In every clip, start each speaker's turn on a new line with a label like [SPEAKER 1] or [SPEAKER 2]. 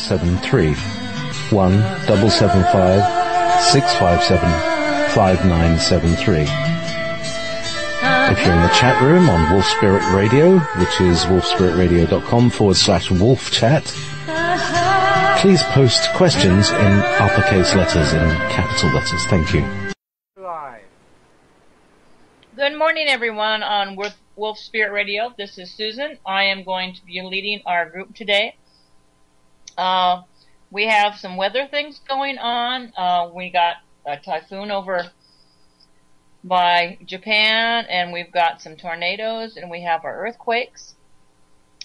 [SPEAKER 1] 1-775-657-5973. 1-775-657-5973. If you're in the chat room on Wolf Spirit Radio, which is wolfspiritradio.com/wolf chat, please post questions in uppercase letters, in capital letters. Thank you.
[SPEAKER 2] Good morning, everyone, on Wolf Spirit Radio. This is Susan. I am going to be leading our group today. We have some weather things going on. We got a typhoon over by Japan, and we've got some tornadoes, and we have our earthquakes.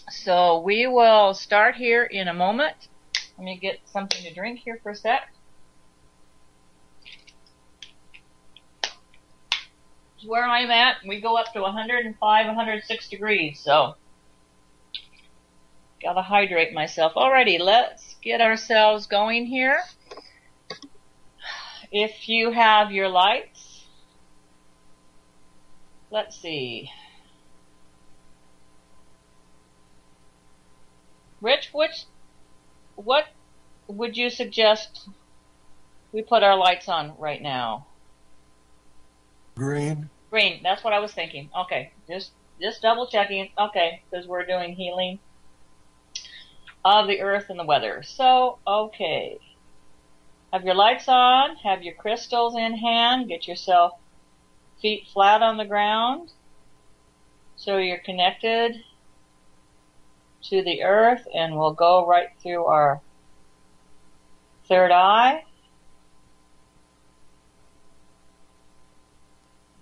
[SPEAKER 2] So we will start here in a moment. Let me get something to drink here for a sec. Where I'm at, we go up to 105, 106 degrees, so gotta hydrate myself. Alrighty, let's get ourselves going here. If you have your lights, let's see. Rich, what would you suggest we put our lights on right now?
[SPEAKER 3] Green.
[SPEAKER 2] Green, that's what I was thinking. Okay, just double checking. Okay, because we're doing healing of the earth and the weather. So, okay. Have your lights on, have your crystals in hand, get yourself feet flat on the ground so you're connected to the earth, and we'll go right through our third eye.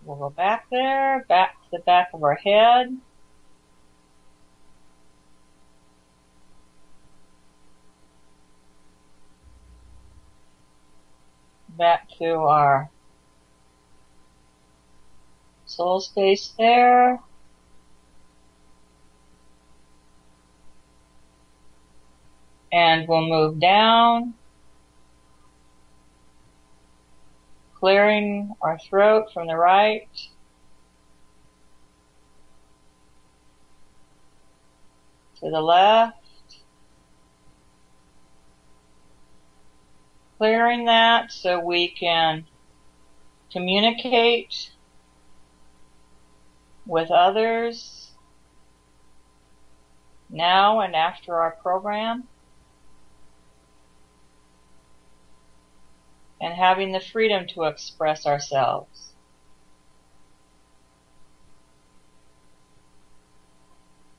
[SPEAKER 2] We'll go back there, back to the back of our head. Back to our soul space there. And we'll move down, clearing our throat from the right. To the left. Clearing that so we can communicate with others now and after our program, and having the freedom to express ourselves.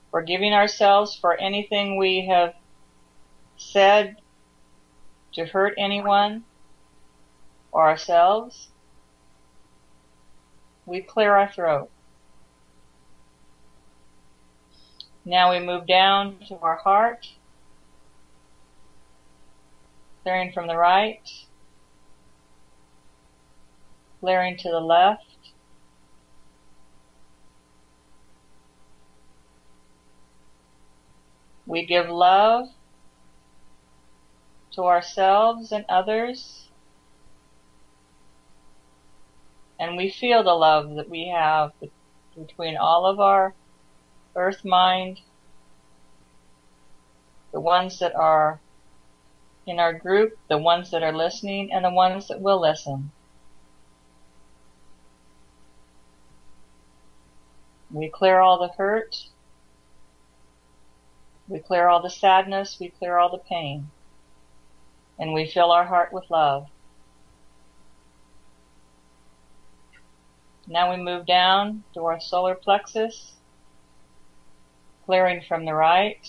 [SPEAKER 2] Forgiving ourselves for anything we have said to hurt anyone or ourselves. We clear our throat. Now we move down to our heart, clearing from the right, clearing to the left. We give love to ourselves and others, and we feel the love that we have between all of our earth mind, the ones that are in our group, the ones that are listening, and the ones that will listen. We clear all the hurt, we clear all the sadness, we clear all the pain, and we fill our heart with love. Now we move down to our solar plexus, clearing from the right,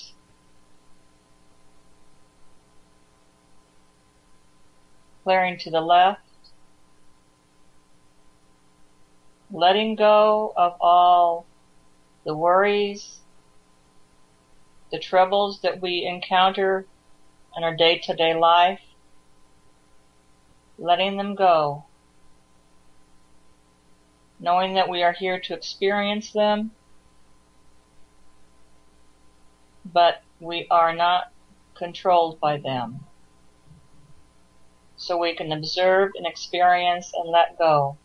[SPEAKER 2] clearing to the left, letting go of all the worries, the troubles that we encounter in our day-to-day life, letting them go, knowing that we are here to experience them, but we are not controlled by them. So we can observe and experience and let go.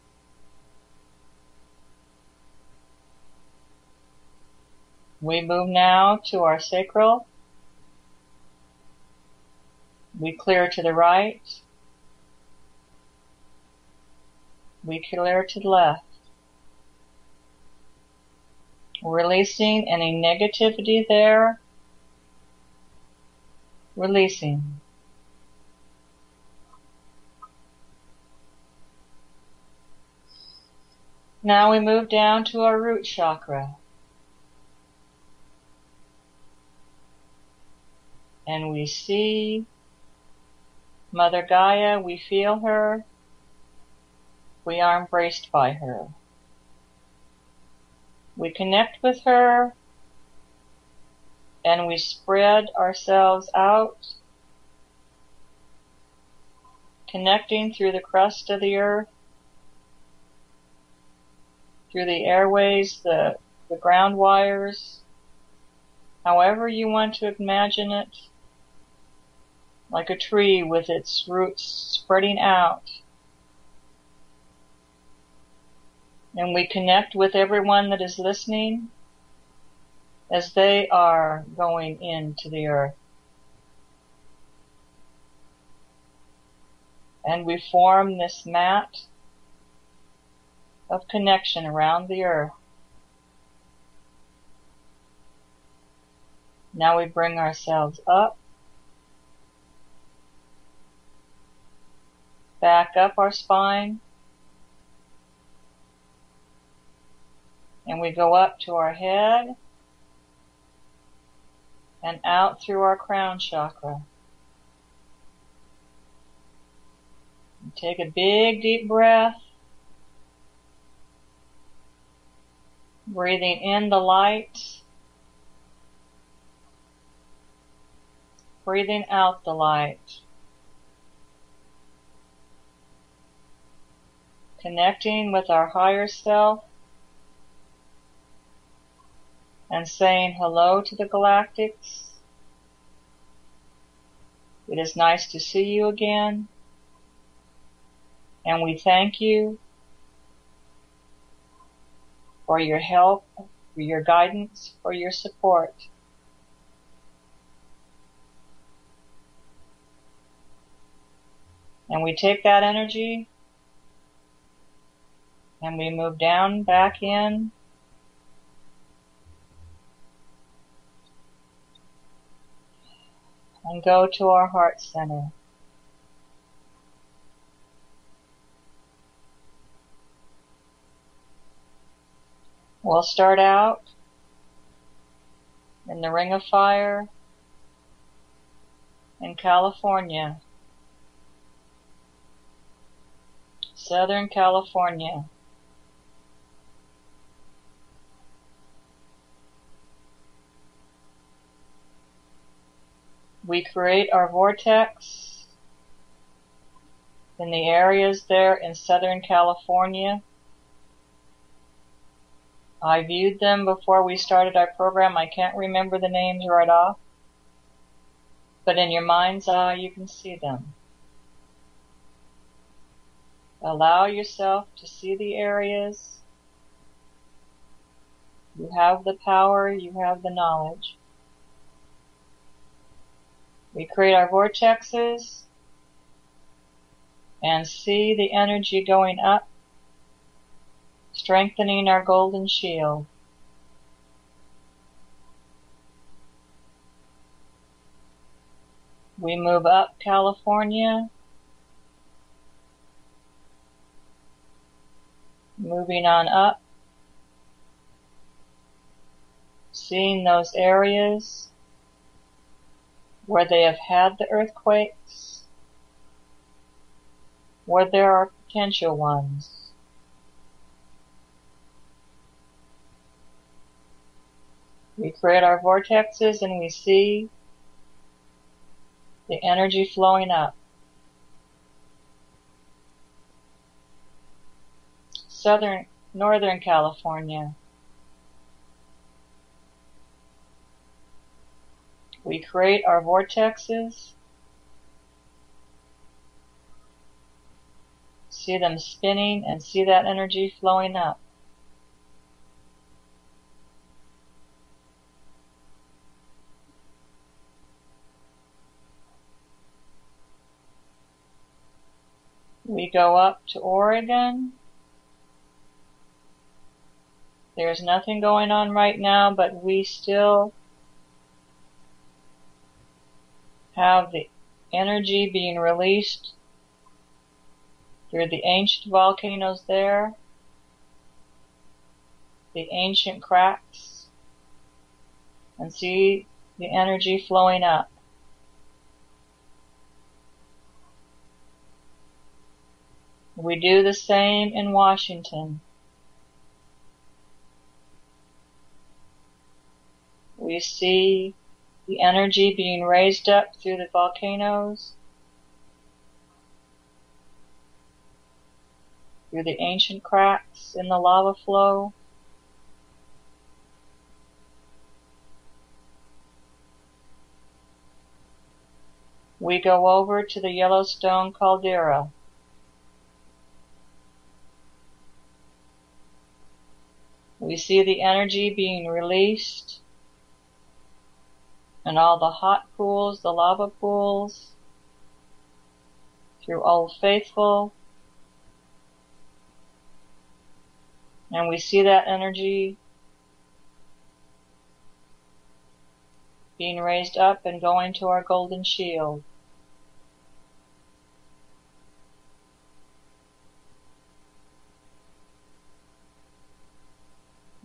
[SPEAKER 2] We move now to our sacral, We clear to the right. We clear to the left. Releasing any negativity there. Releasing. Now we move down to our root chakra. And we see Mother Gaia, we feel her, we are embraced by her. We connect with her, and we spread ourselves out, connecting through the crust of the earth, through the airways, the ground wires, however you want to imagine it, like a tree with its roots spreading out. And we connect with everyone that is listening as they are going into the earth. And we form this mat of connection around the earth. Now we bring ourselves up, back up our spine, and we go up to our head and out through our crown chakra. And take a big deep breath, breathing in the light, breathing out the light. Connecting with our higher self and saying hello to the galactics. It is nice to see you again, and we thank you for your help, for your guidance, for your support. And we take that energy and we move down, back in, and go to our heart center. We'll start out in the Ring of Fire in California, Southern California. We create our vortex in the areas there in Southern California. I viewed them before we started our program. I can't remember the names right off, but in your mind's eye you can see them. Allow yourself to see the areas. You have the power, you have the knowledge. We create our vortexes and see the energy going up, strengthening our golden shield. We move up California, moving on up, seeing those areas where they have had the earthquakes, where there are potential ones. We create our vortexes and we see the energy flowing up. Northern California. We create our vortexes, see them spinning and see that energy flowing up. We go up to Oregon. There's nothing going on right now, but we still have the energy being released through the ancient volcanoes there, the ancient cracks, and see the energy flowing up. We do the same in Washington. We see the energy being raised up through the volcanoes, through the ancient cracks in the lava flow. We go over to the Yellowstone caldera. We see the energy being released and all the hot pools, the lava pools, through Old Faithful. And we see that energy being raised up and going to our golden shield.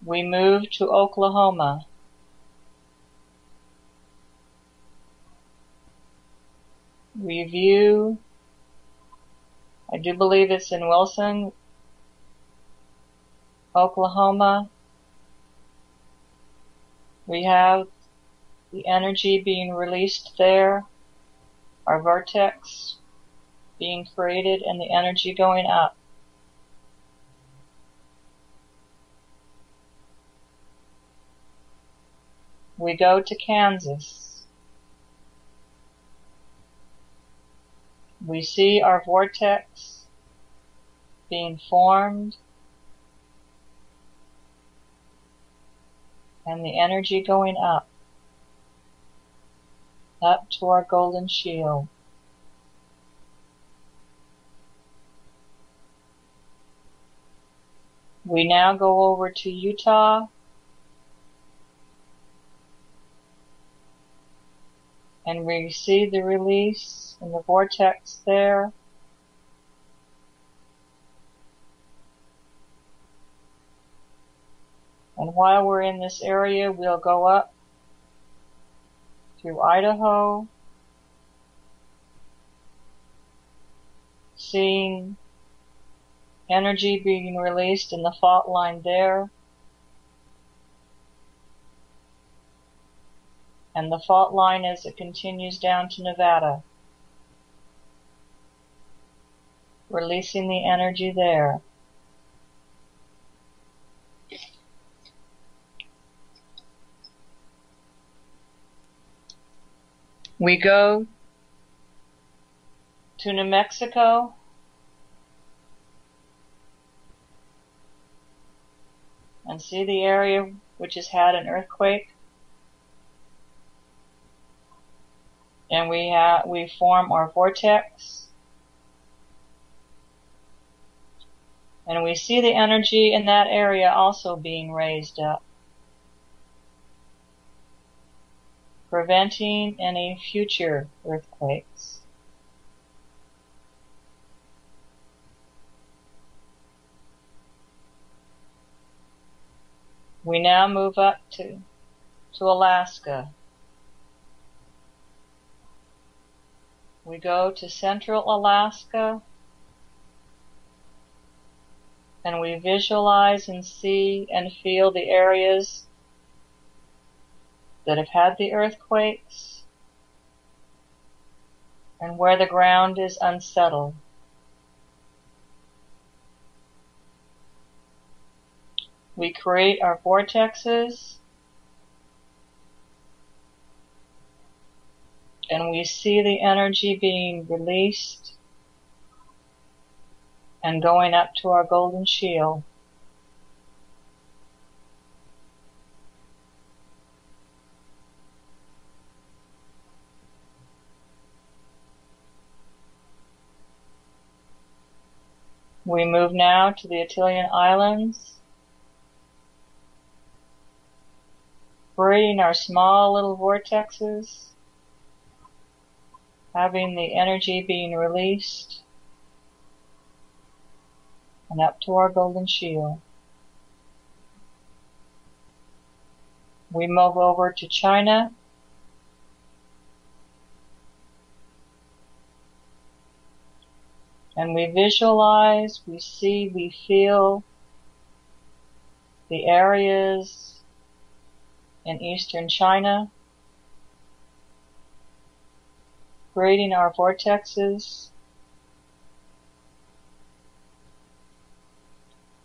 [SPEAKER 2] We move to Oklahoma. We view, I do believe it's in Wilson, Oklahoma. We have the energy being released there, our vortex being created, and the energy going up. We go to Kansas. We see our vortex being formed and the energy going up to our golden shield. We now go over to Utah. And we see the release in the vortex there. And while we're in this area, we'll go up through Idaho, seeing energy being released in the fault line there. And the fault line as it continues down to Nevada, releasing the energy there. We go to New Mexico, and see the area which has had an earthquake. And we form our vortex. And we see the energy in that area also being raised up, preventing any future earthquakes. We now move up to Alaska. We go to central Alaska, and we visualize and see and feel the areas that have had the earthquakes and where the ground is unsettled. We create our vortexes, and we see the energy being released and going up to our golden shield. We move now to the Italian Islands, creating our small little vortexes, having the energy being released, and up to our golden shield. We move over to China, and we visualize, we see, we feel the areas in eastern China, creating our vortexes,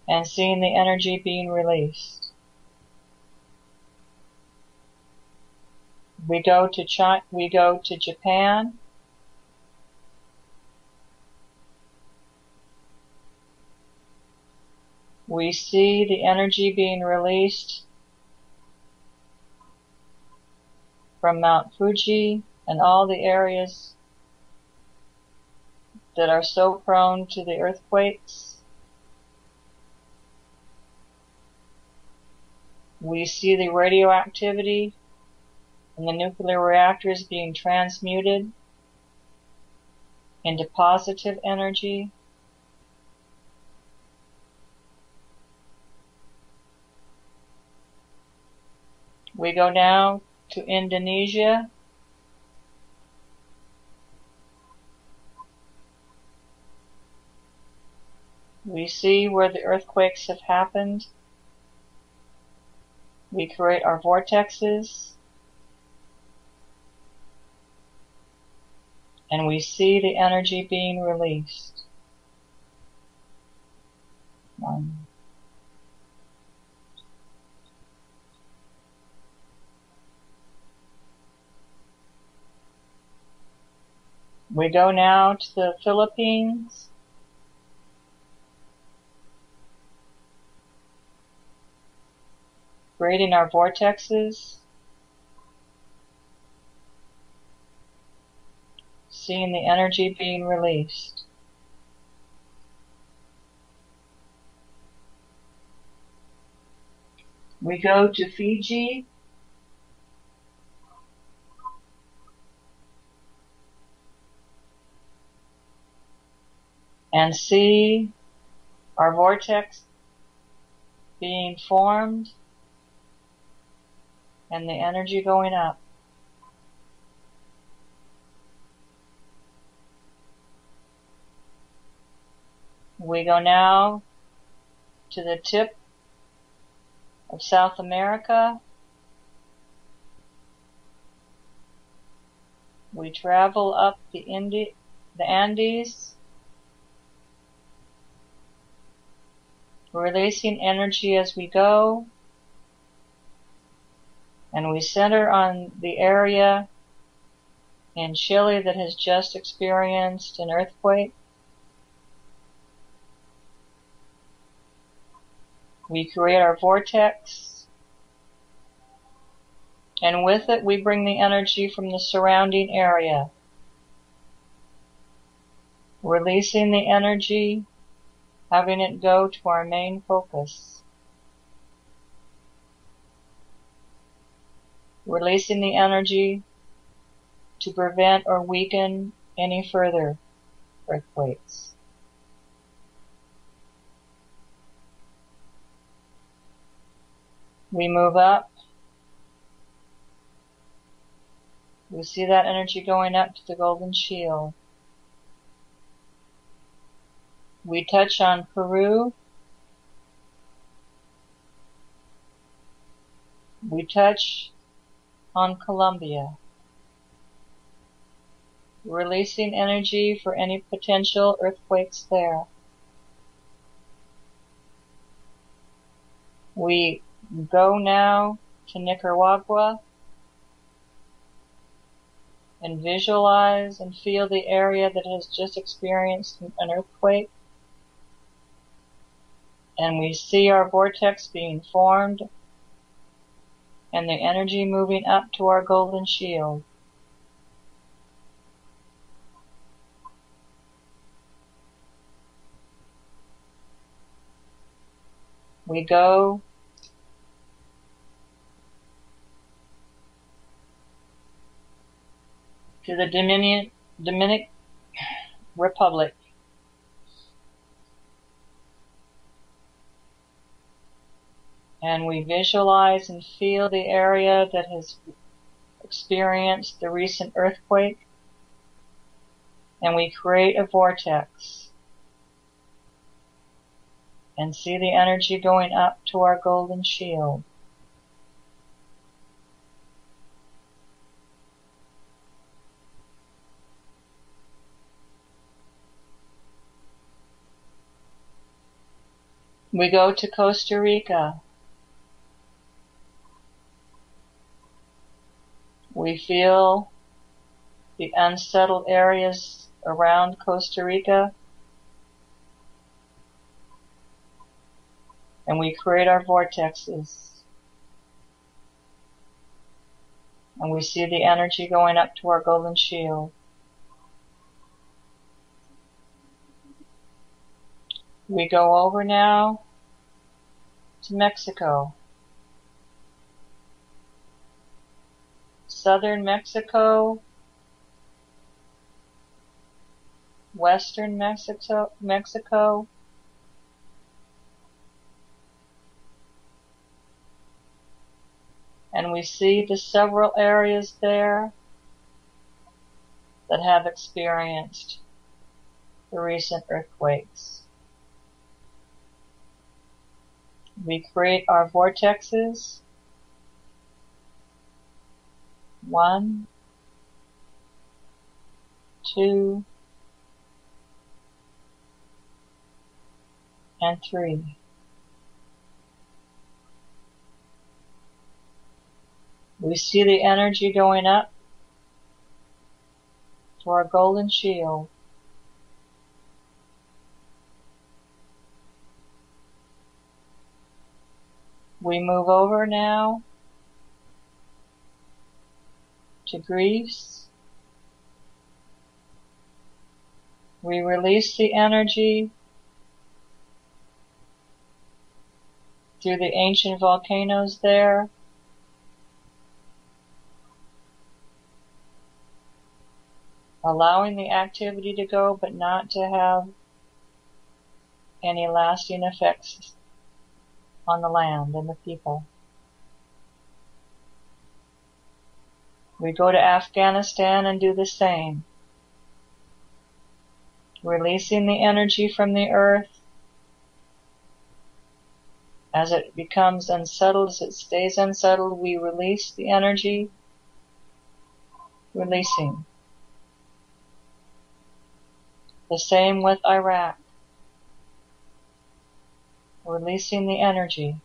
[SPEAKER 2] and seeing the energy being released. We go to Japan. We see the energy being released from Mount Fuji and all the areas that are so prone to the earthquakes. We see the radioactivity and the nuclear reactors being transmuted into positive energy. We go now to Indonesia. We see where the earthquakes have happened. We create our vortexes, and we see the energy being released. We go now to the Philippines. Creating our vortexes, seeing the energy being released. We go to Fiji. And see our vortex being formed and the energy going up. We go now to the tip of South America. We travel up the Andes, releasing energy as we go, and we center on the area in Chile that has just experienced an earthquake. We create our vortex, and with it we bring the energy from the surrounding area, releasing the energy, having it go to our main focus. Releasing the energy to prevent or weaken any further earthquakes. We move up. We see that energy going up to the golden shield. We touch on Peru. We touch on Colombia, releasing energy for any potential earthquakes there. We go now to Nicaragua and visualize and feel the area that has just experienced an earthquake. And we see our vortex being formed and the energy moving up to our golden shield. We go to the Dominican Republic. And we visualize and feel the area that has experienced the recent earthquake. And we create a vortex. And see the energy going up to our golden shield. We go to Costa Rica. We feel the unsettled areas around Costa Rica. And we create our vortexes. And we see the energy going up to our golden shield. We go over now to Mexico. Southern Mexico, Western Mexico, and we see the several areas there that have experienced the recent earthquakes. We create our vortexes. 1, 2, and 3. We see the energy going up to our golden shield. We move over now to Greece. We release the energy through the ancient volcanoes there. Allowing the activity to go, but not to have any lasting effects on the land and the people. We go to Afghanistan and do the same. Releasing the energy from the earth. As it becomes unsettled, as it stays unsettled, we release the energy. Releasing. The same with Iraq. Releasing the energy.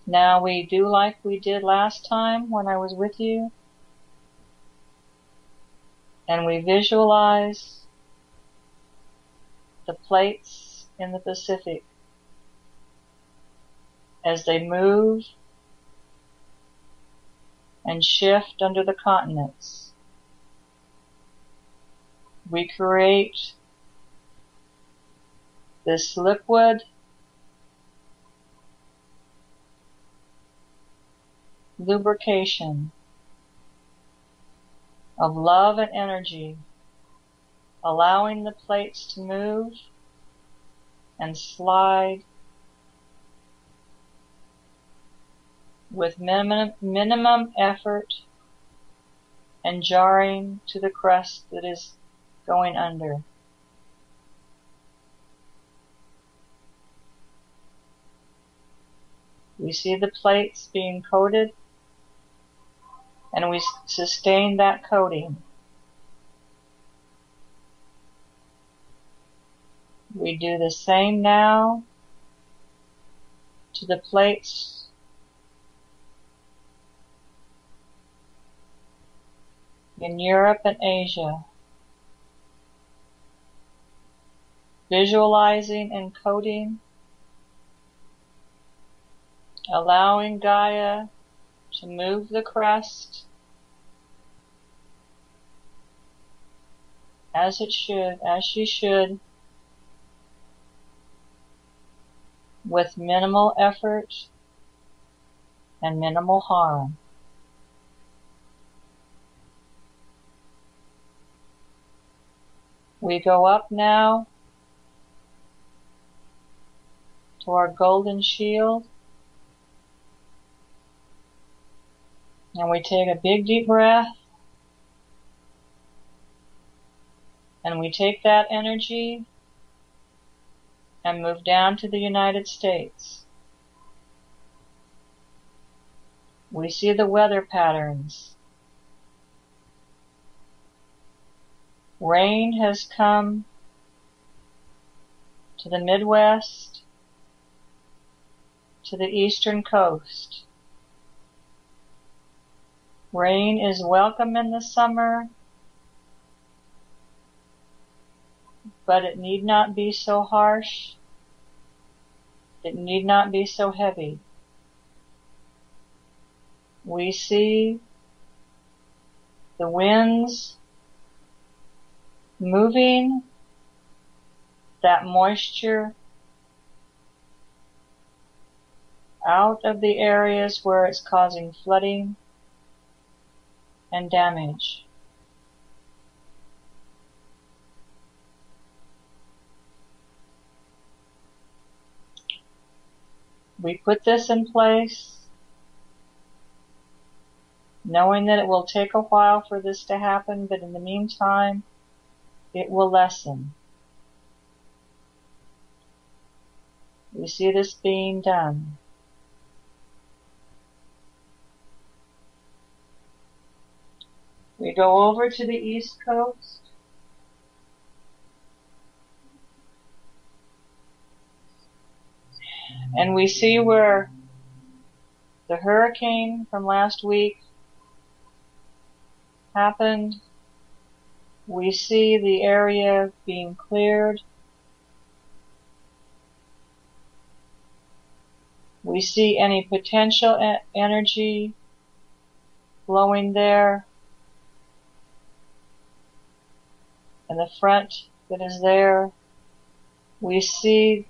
[SPEAKER 2] Now we do like we did last time when I was with you. And we visualize the plates in the Pacific as they move and shift under the continents. We create this liquid lubrication of love and energy, allowing the plates to move and slide with minimum effort and jarring to the crust that is going under. We see the plates being coated, and we sustain that coating. We do the same now to the plates in Europe and Asia. Visualizing and coating, allowing Gaia to move the crust as it should, as she should, with minimal effort and minimal harm. We go up now to our golden shield, and we take a big deep breath, and we take that energy and move down to the United States. We see the weather patterns. Rain has come to the Midwest, to the eastern coast. Rain is welcome in the summer, but it need not be so harsh. It need not be so heavy. We see the winds moving that moisture out of the areas where it's causing flooding and damage. We put this in place, knowing that it will take a while for this to happen, but in the meantime, it will lessen. We see this being done. We go over to the East Coast. And we see where the hurricane from last week happened. We see the area being cleared. We see any potential energy flowing there. And the front that is there, we see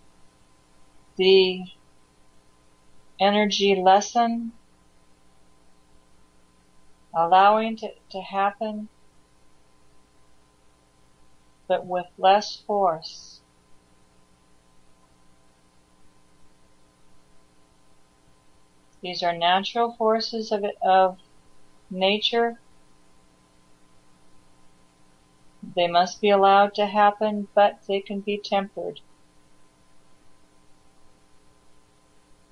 [SPEAKER 2] the energy lessen, allowing to happen, but with less force. These are natural forces of nature. They must be allowed to happen, but they can be tempered.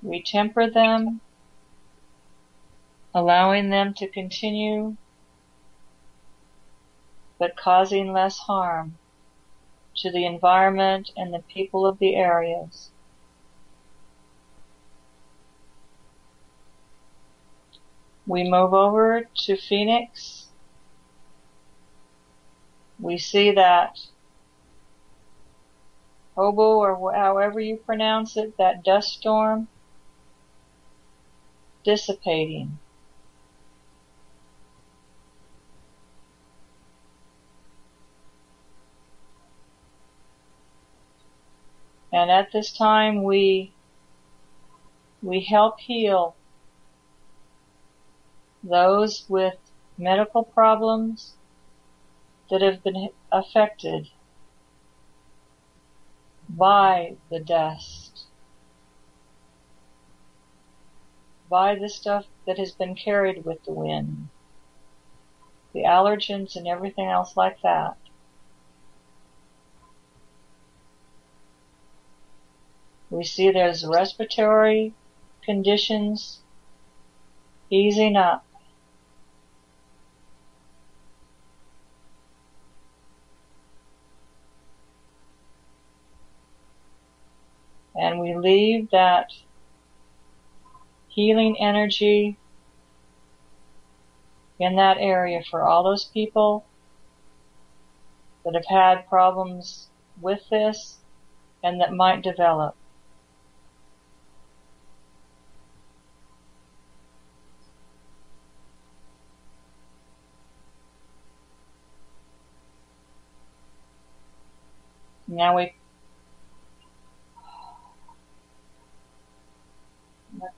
[SPEAKER 2] We temper them, allowing them to continue, but causing less harm to the environment and the people of the areas. We move over to Phoenix. We see that hobo, or however you pronounce it, that dust storm dissipating. And at this time we help heal those with medical problems that have been affected by the dust, by the stuff that has been carried with the wind, the allergens and everything else like that. We see there's respiratory conditions easing up. And we leave that healing energy in that area for all those people that have had problems with this and that might develop. Now let's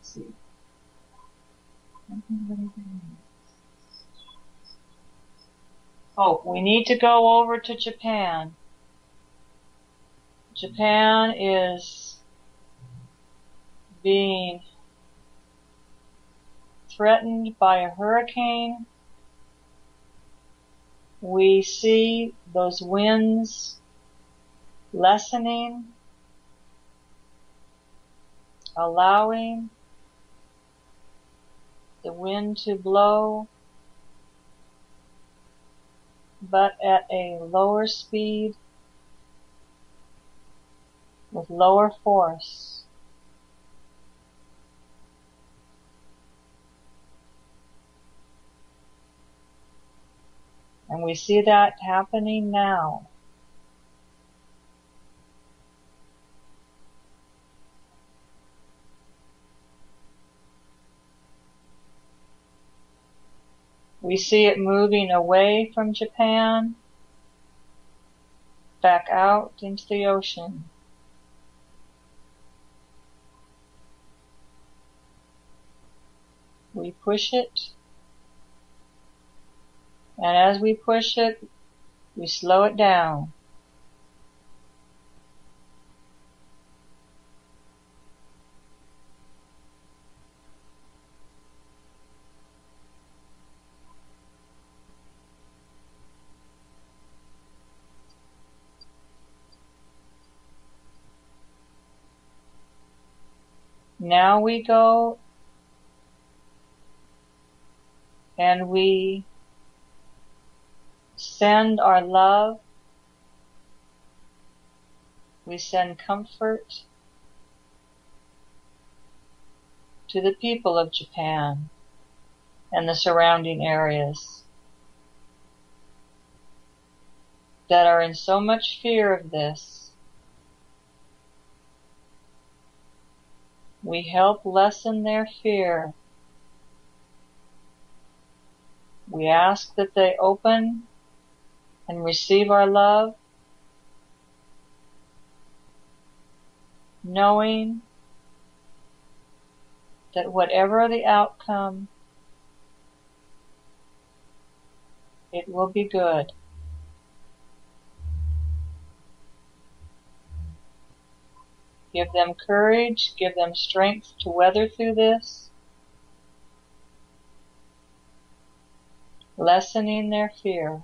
[SPEAKER 2] see. Oh, we need to go over to Japan. Japan is being threatened by a hurricane. We see those winds lessening, allowing the wind to blow, but at a lower speed, with lower force. And we see that happening now. We see it moving away from Japan, back out into the ocean. We push it, and as we push it, we slow it down. Now we go and we send our love, we send comfort to the people of Japan and the surrounding areas that are in so much fear of this. We help lessen their fear. We ask that they open and receive our love, knowing that whatever the outcome, it will be good. Give them courage, give them strength to weather through this, lessening their fear.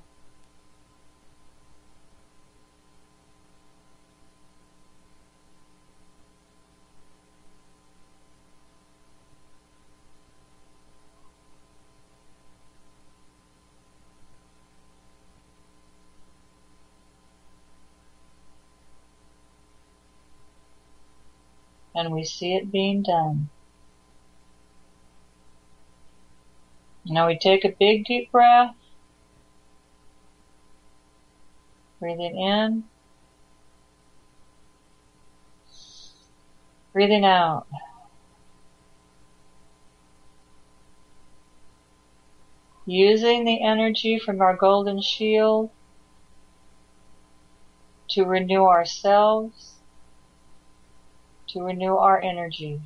[SPEAKER 2] And we see it being done. Now we take a big deep breath, breathing in, breathing out. Using the energy from our golden shield to renew ourselves, to renew our energy.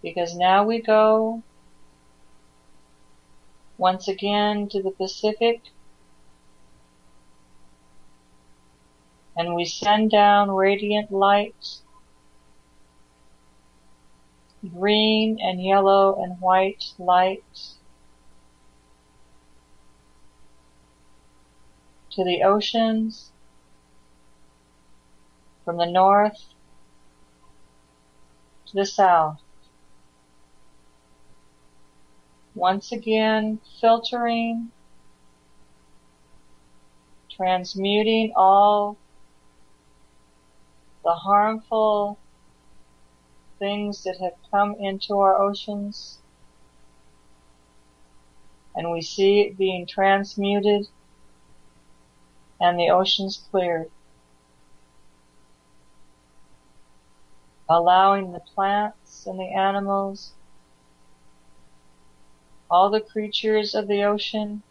[SPEAKER 2] Because now we go once again to the Pacific, and we send down radiant light, green and yellow and white light, to the oceans, from the north to the south. Once again, filtering, transmuting all the harmful things that have come into our oceans, and we see it being transmuted and the oceans cleared, allowing the plants and the animals, all the creatures of the ocean,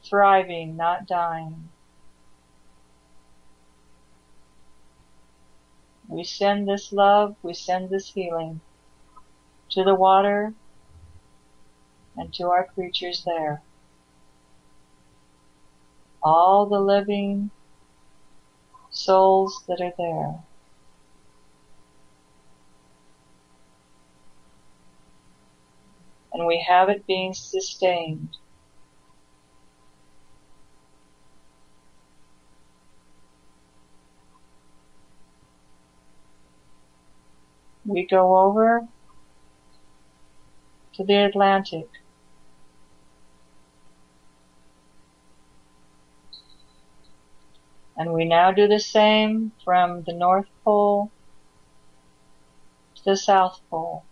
[SPEAKER 2] thriving, not dying. We send this love, we send this healing to the water and to our creatures there. All the living souls that are there. And we have it being sustained. We go over to the Atlantic. And we now do the same from the North Pole to the South Pole.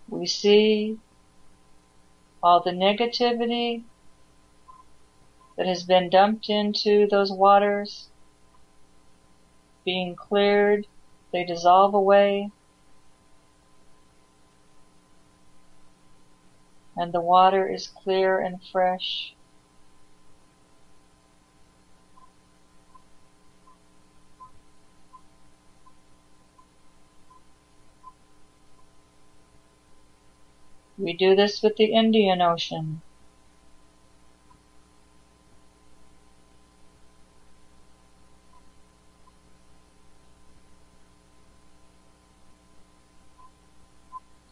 [SPEAKER 2] We see all the negativity that has been dumped into those waters being cleared. They dissolve away. And the water is clear and fresh. We do this with the Indian Ocean.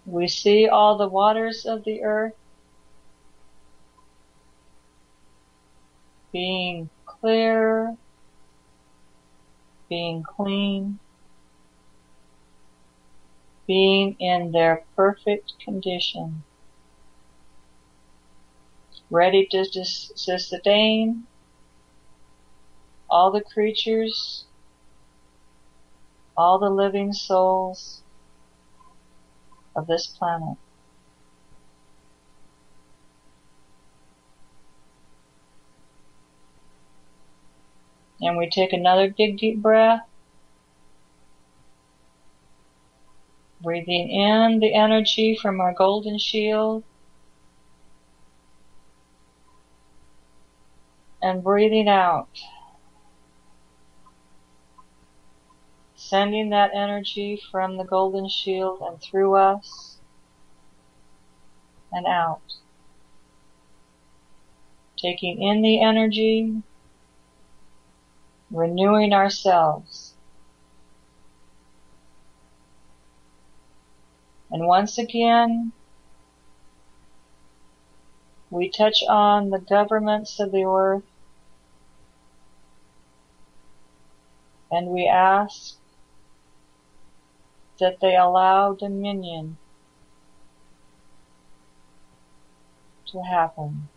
[SPEAKER 2] We see all the waters of the earth being clear, being clean, being in their perfect condition, ready to sustain all the creatures, all the living souls of this planet. And we take another big deep breath, breathing in the energy from our golden shield, and breathing out, sending that energy from the golden shield and through us and out. Taking in the energy, renewing ourselves. And once again, we touch on the governments of the earth, and we ask that they allow dominion to happen.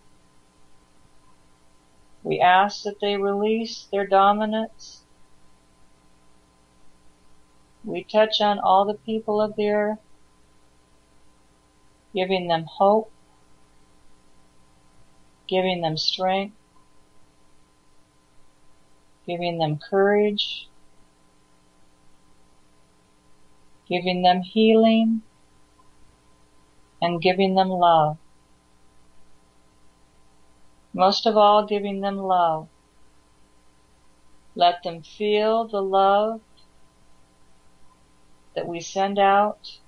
[SPEAKER 2] We ask that they release their dominance. We touch on all the people of the earth, giving them hope, giving them strength, giving them courage, giving them healing, and giving them love. Most of all, giving them love. Let them feel the love that we send out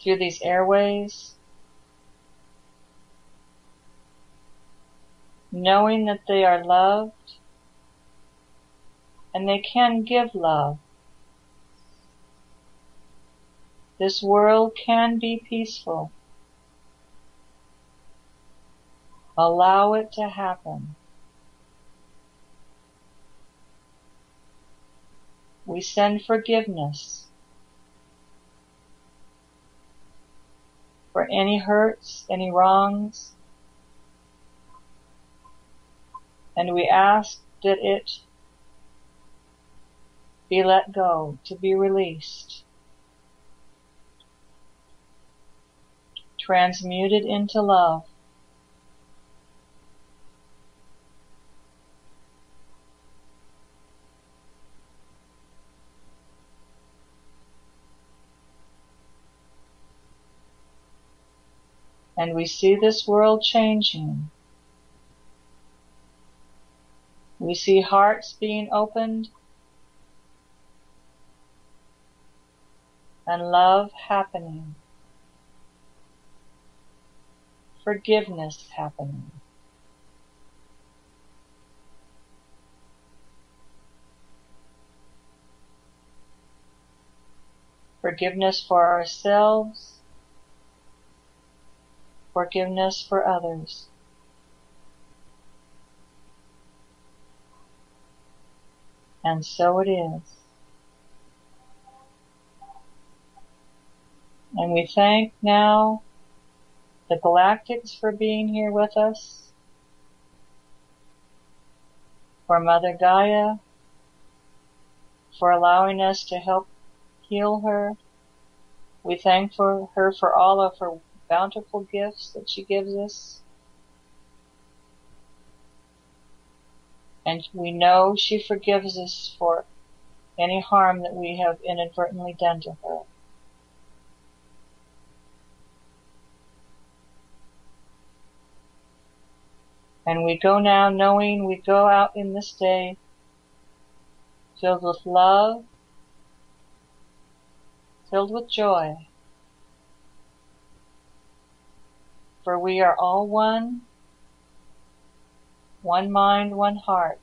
[SPEAKER 2] through these airways, knowing that they are loved and they can give love. This world can be peaceful. Allow it to happen. We send forgiveness for any hurts, any wrongs, and we ask that it be let go, to be released, transmuted into love. And we see this world changing. We see hearts being opened and love happening. Forgiveness happening. Forgiveness for ourselves. Forgiveness for others. And so it is. And we thank now the Galactics for being here with us, for Mother Gaia, for allowing us to help heal her. We thank her for all of her bountiful gifts that she gives us. And we know she forgives us for any harm that we have inadvertently done to her. And we go now knowing we go out in this day filled with love, filled with joy. For we are all one mind, one heart,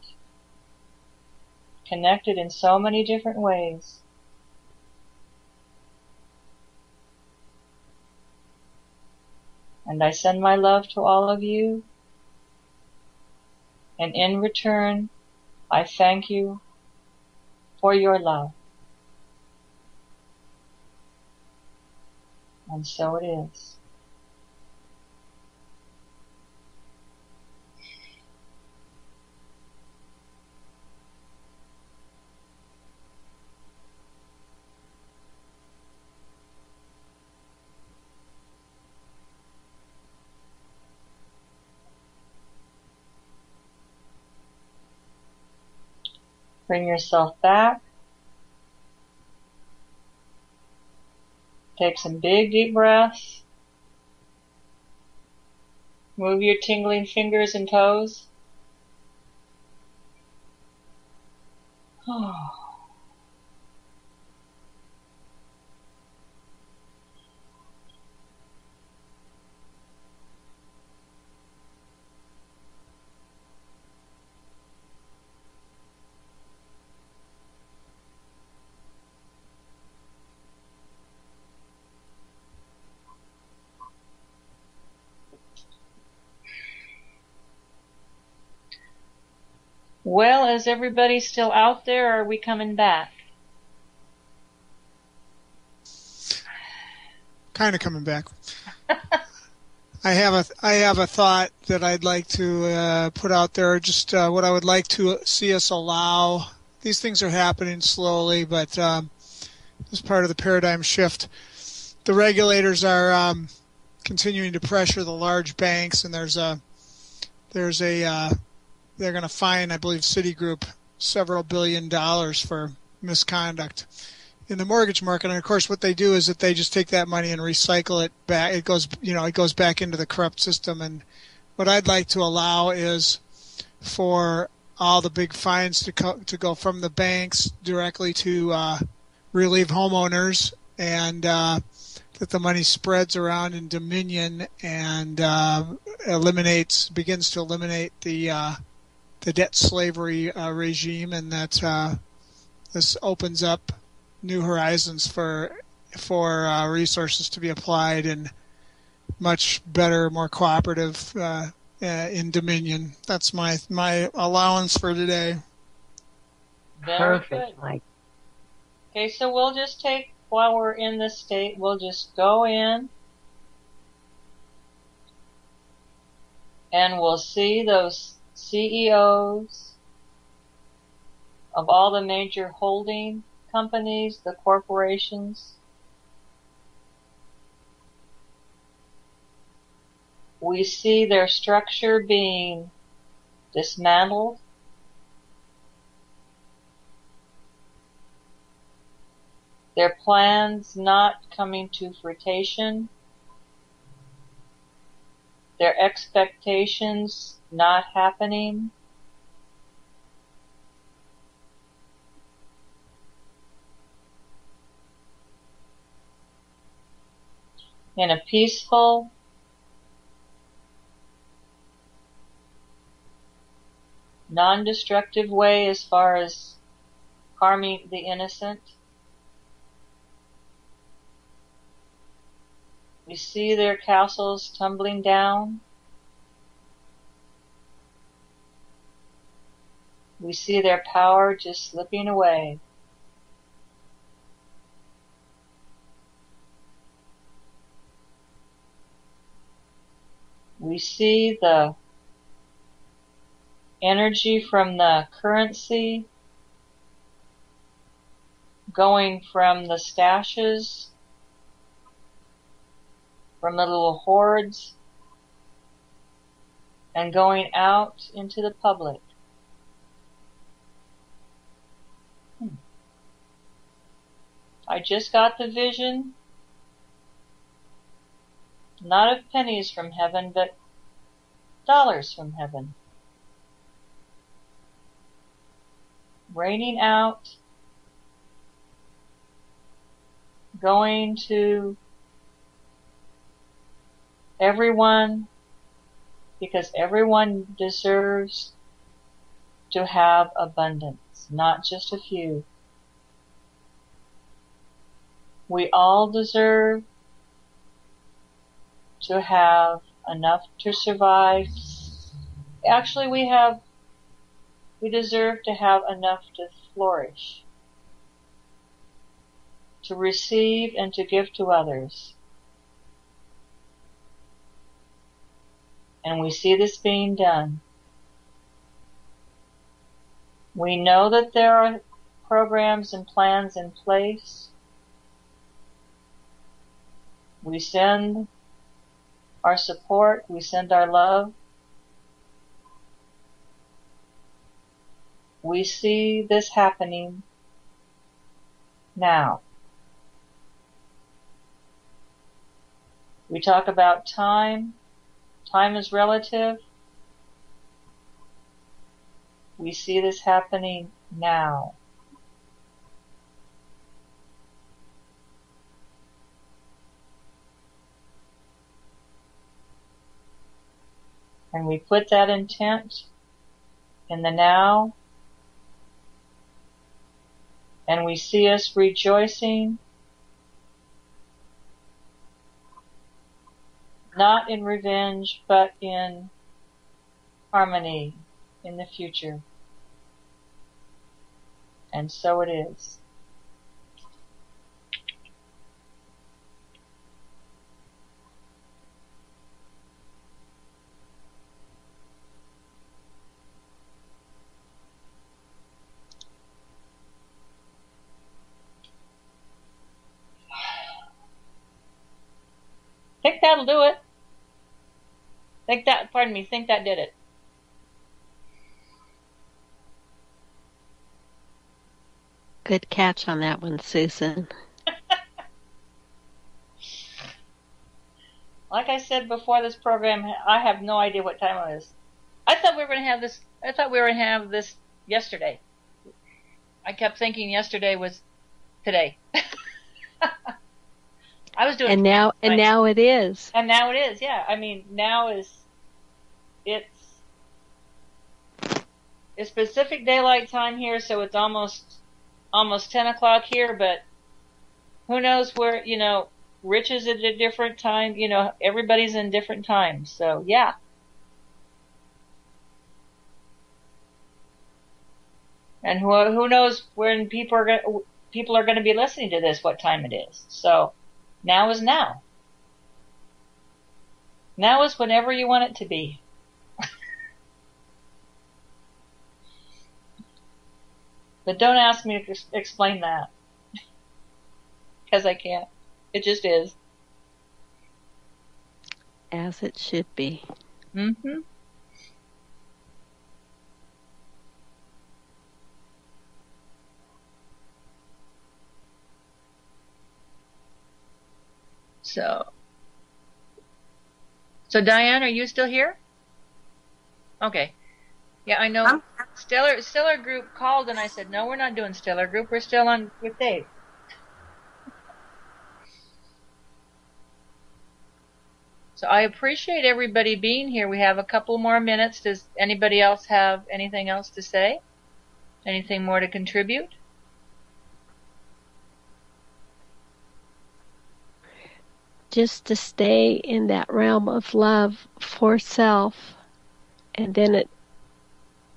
[SPEAKER 2] connected in so many different ways. And I send my love to all of you. And in return, I thank you for your love. And so it is. Bring yourself back. Take some big deep breaths. Move your tingling fingers and toes. Well, is everybody still out there, or are we coming back?
[SPEAKER 3] Kind of coming back. I have a thought that I'd like to put out there. Just what I would like to see us allow. These things are happening slowly, but as part of the paradigm shift, the regulators are continuing to pressure the large banks, and they're going to fine, I believe, Citigroup several $1 billion for misconduct in the mortgage market. And of course, what they do is that they just take that money and recycle it back. It goes back into the corrupt system. And what I'd like to allow is for all the big fines to go from the banks directly to relieve homeowners, and that the money spreads around in Dominion and begins to eliminate the debt slavery regime, and that this opens up new horizons for resources to be applied and much better, more cooperative in Dominion. That's my allowance for today.
[SPEAKER 2] Very good. Mike. Okay, so we'll just take, while we're in this state, we'll just go in and we'll see those CEOs of all the major holding companies, the corporations. We see their structure being dismantled. Their plans not coming to fruition. their expectations not happening. In a peaceful, non-destructive way as far as harming the innocent. We see their castles tumbling down. We see their power just slipping away. We see the energy from the currency going from the stashes, from the little hoards, and going out into the public. I just got the vision, not of pennies from heaven, but dollars from heaven. Raining out, going to everyone, because everyone deserves to have abundance, not just a few. We all deserve to have enough to survive. Actually, we deserve to have enough to flourish, to receive and to give to others. And we see this being done. We know that there are programs and plans in place. We send our support, we send our love. We see this happening now. We talk about time. Time is relative. We see this happening now. And we put that intent in the now, and we see us rejoicing, not in revenge, but in harmony in the future. And so it is. Think that'll do it. Think that did it.
[SPEAKER 4] Good catch on that one, Susan.
[SPEAKER 2] Like I said before this program, I have no idea what time it is. I thought we were going to have this yesterday. I kept thinking yesterday was today. I was doing
[SPEAKER 4] and now it is.
[SPEAKER 2] And now it is, yeah. I mean, it's Pacific Daylight Time here, so it's almost 10 o'clock here, but who knows where, Rich is at a different time, everybody's in different times, so yeah. And who knows when people are going to be listening to this, what time it is. So now is now. Now is whenever you want it to be. But don't ask me to explain that. Because I can't. It just is.
[SPEAKER 4] As it should be.
[SPEAKER 2] Mm-hmm. So, So Diane, are you still here? Okay. Yeah, I know. Stellar Group called and I said, no, we're not doing Stellar Group. We're still on with Dave. So I appreciate everybody being here. We have a couple more minutes. Does anybody else have anything else to say? Anything more to contribute?
[SPEAKER 4] Just to stay in that realm of love for self, and then it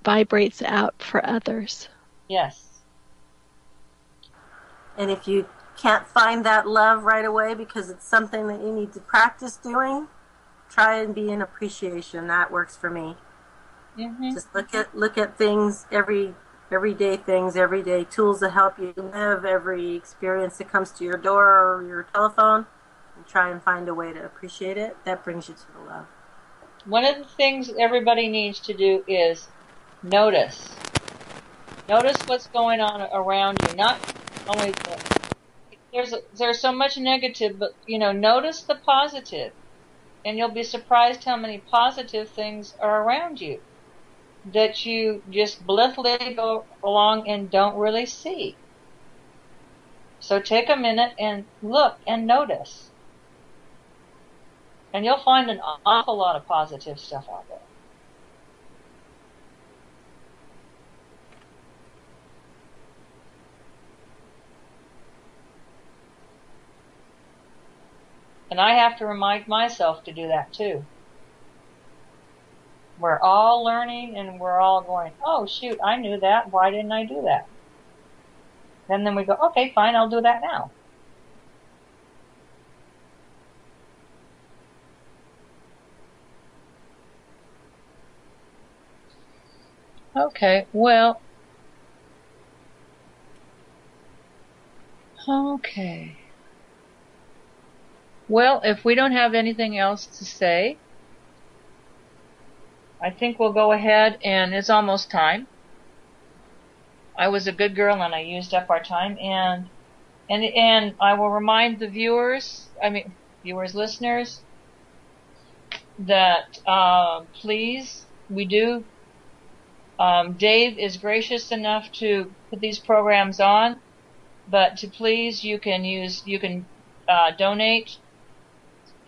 [SPEAKER 4] vibrates out for others.
[SPEAKER 2] Yes.
[SPEAKER 5] And if you can't find that love right away because it's something that you need to practice doing, try and be in appreciation. That works for me.
[SPEAKER 2] Mm-hmm.
[SPEAKER 5] Just look at things, everyday things, everyday tools that help you live, every experience that comes to your door or your telephone, and try and find a way to appreciate it. That brings you to the love.
[SPEAKER 2] One of the things everybody needs to do is notice. Notice what's going on around you. Not only there's so much negative, but notice the positive, and you'll be surprised how many positive things are around you that you just blithely go along and don't really see. So take a minute and look and notice. And you'll find an awful lot of positive stuff out there. And I have to remind myself to do that too. We're all learning and we're all going, oh shoot, I knew that. Why didn't I do that? And then we go, okay, fine, I'll do that now. Okay, well. Okay. Well, if we don't have anything else to say, I think we'll go ahead, and it's almost time. I was a good girl and I used up our time, and I will remind the listeners, that please, we do. Dave is gracious enough to put these programs on, but to please, you can donate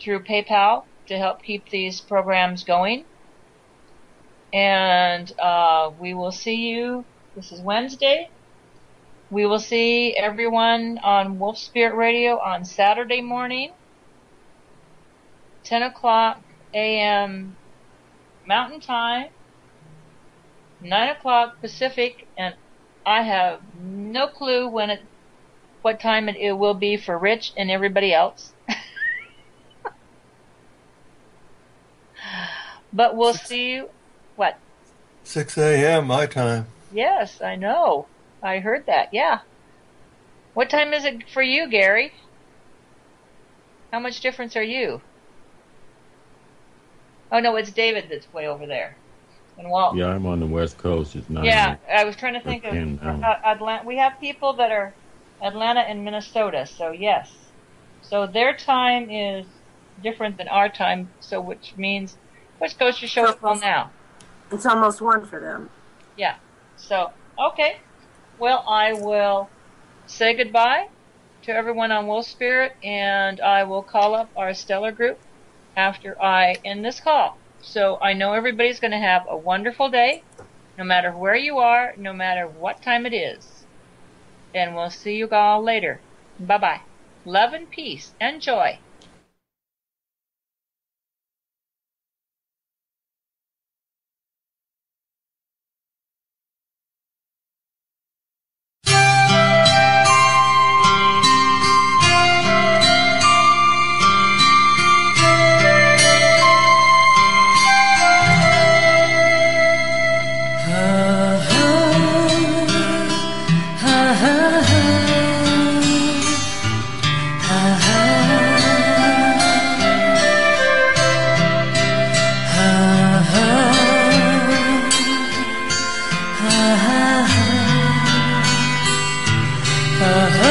[SPEAKER 2] through PayPal to help keep these programs going. And we will see you. This is Wednesday. We will see everyone on Wolf Spirit Radio on Saturday morning, 10 o'clock a.m. Mountain Time, 9 o'clock Pacific, and I have no clue what time it will be for Rich and everybody else. But we'll see you. What?
[SPEAKER 6] 6 a.m. my time.
[SPEAKER 2] Yes, I know. I heard that, yeah. What time is it for you, Gary? How much difference are you? Oh, no, it's David that's way over there. And Walt.
[SPEAKER 7] Yeah, I'm on the West Coast. It's 9.
[SPEAKER 2] Yeah, I was trying to think of Atlanta. We have people that are Atlanta and Minnesota, so yes. So their time is different than our time, so which goes to show well now.
[SPEAKER 5] It's almost 1 for them.
[SPEAKER 2] Yeah. So, okay. Well, I will say goodbye to everyone on Wolf Spirit, and I will call up our Stellar Group after I end this call. So I know everybody's going to have a wonderful day, no matter where you are, no matter what time it is. And we'll see you all later. Bye-bye. Love and peace and joy.
[SPEAKER 8] Uh-huh.